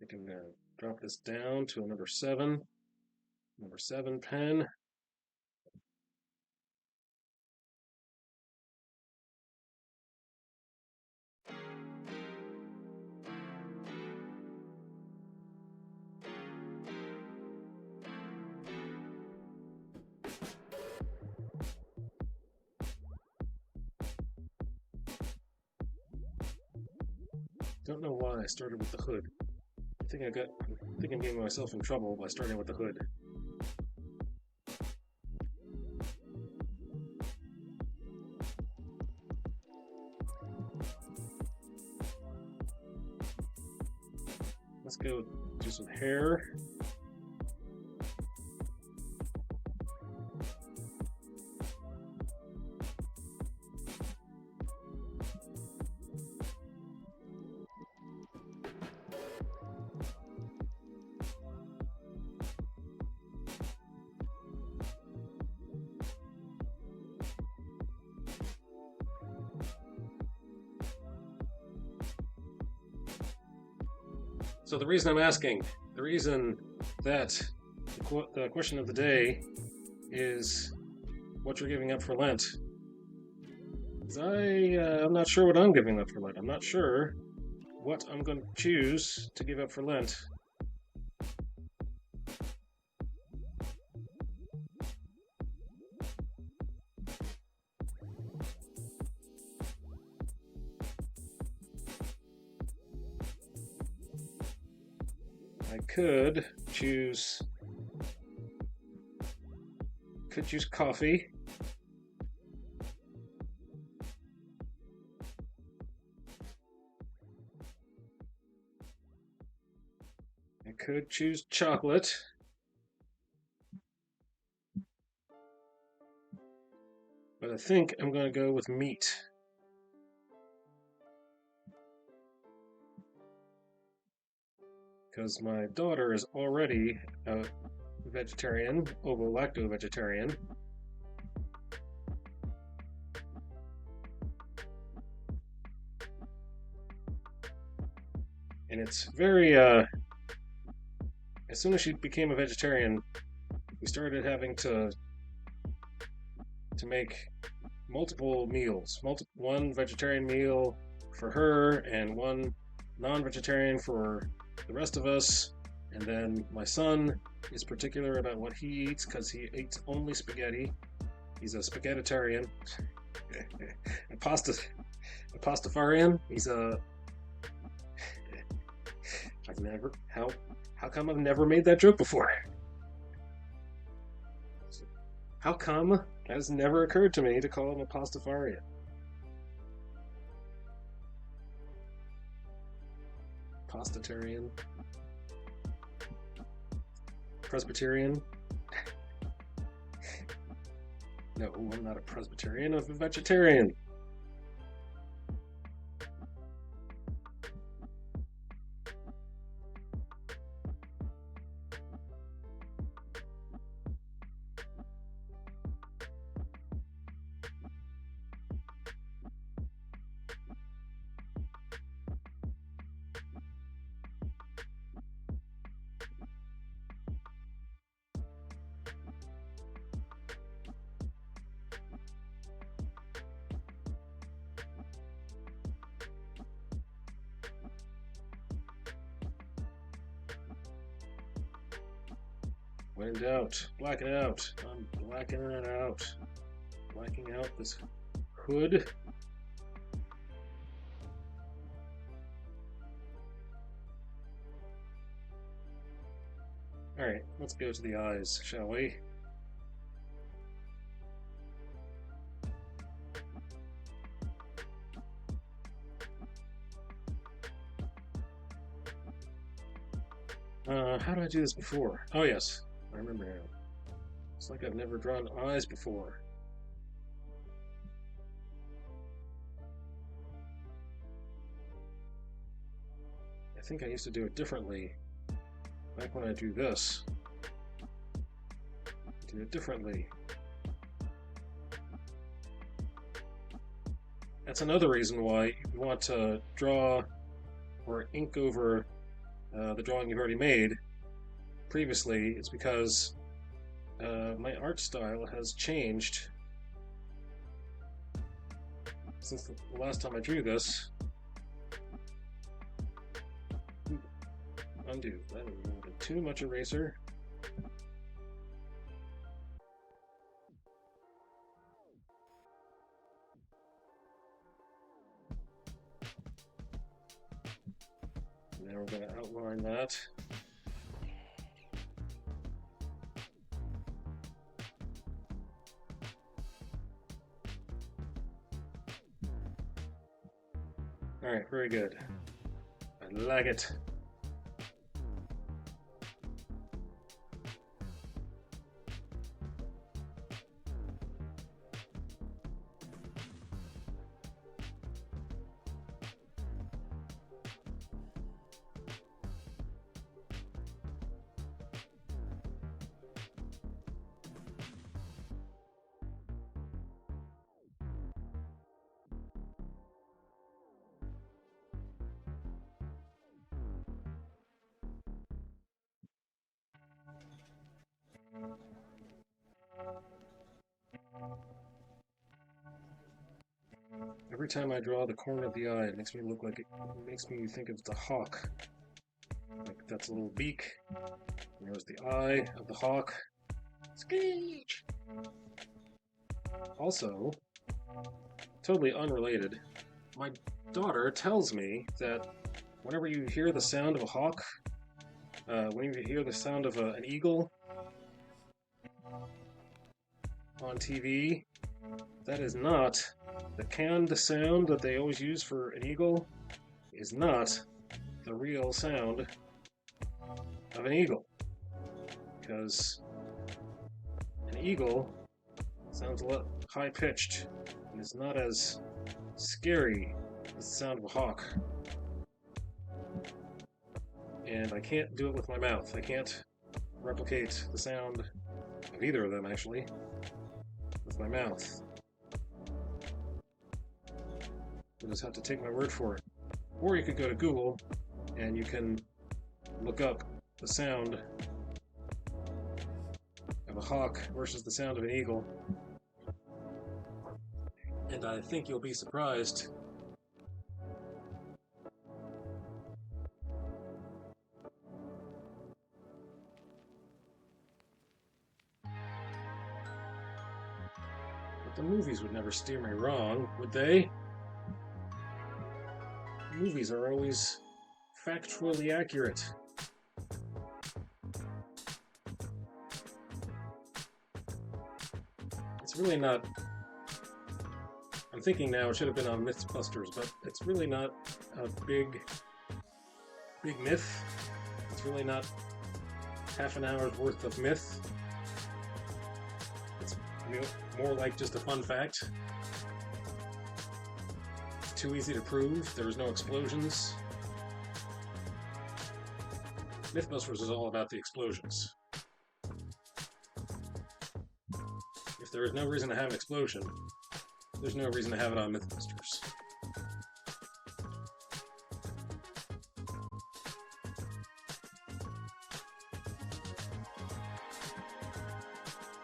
I can drop this down to a number 7 pen. Don't know why I started with the hood. I think I'm getting myself in trouble by starting with the hood. Let's go do some hair. So the reason that the question of the day is what you're giving up for Lent. I'm not sure what I'm giving up for Lent. I'm not sure what I'm going to choose to give up for Lent. I could choose coffee. I could choose chocolate. But I think I'm going to go with meat. Because my daughter is already a vegetarian, ovo-lacto vegetarian. And it's very, as soon as she became a vegetarian, we started having to make multiple meals. One vegetarian meal for her and one non-vegetarian for the rest of us. And then my son is particular about what he eats because he eats only spaghetti. He's a spaghettitarian. a pastafarian. He's a how come I've never made that joke before? How come it has never occurred to me to call him a pastafarian? Pastatarian? Presbyterian? No, I'm not a Presbyterian, I'm a vegetarian. When in doubt, black it out. I'm blacking it out. Blacking out this hood. Alright, let's go to the eyes, shall we? How did I do this before? Oh yes, I remember now. It's like I've never drawn eyes before. I think I used to do it differently. Back when I do this. Do it differently. That's another reason why you want to draw or ink over the drawing you've already made previously, it's because my art style has changed since the last time I drew this. Undo. That is a little bit too much eraser. Now we're going to outline that. Alright, very good. I like it. Every time I draw the corner of the eye, it makes me look like it makes me think of the hawk. Like that's a little beak. And there's the eye of the hawk. Screech! Also, totally unrelated, my daughter tells me that whenever you hear the sound of a hawk, when you hear the sound of an eagle on TV, that is not the canned sound that they always use for an eagle, is not the real sound of an eagle. Because an eagle sounds a lot high-pitched and is not as scary as the sound of a hawk. And I can't do it with my mouth. I can't replicate the sound of either of them, actually, with my mouth. You just have to take my word for it. Or you could go to Google and you can look up the sound of a hawk versus the sound of an eagle. And I think you'll be surprised. But the movies would never steer me wrong, would they? Movies are always factually accurate. It's really not... I'm thinking now it should have been on Mythbusters, but it's really not a big myth. It's really not half an hour's worth of myth. It's more like just a fun fact. Too easy to prove. There was no explosions. Mythbusters is all about the explosions. If there is no reason to have an explosion, there's no reason to have it on Mythbusters.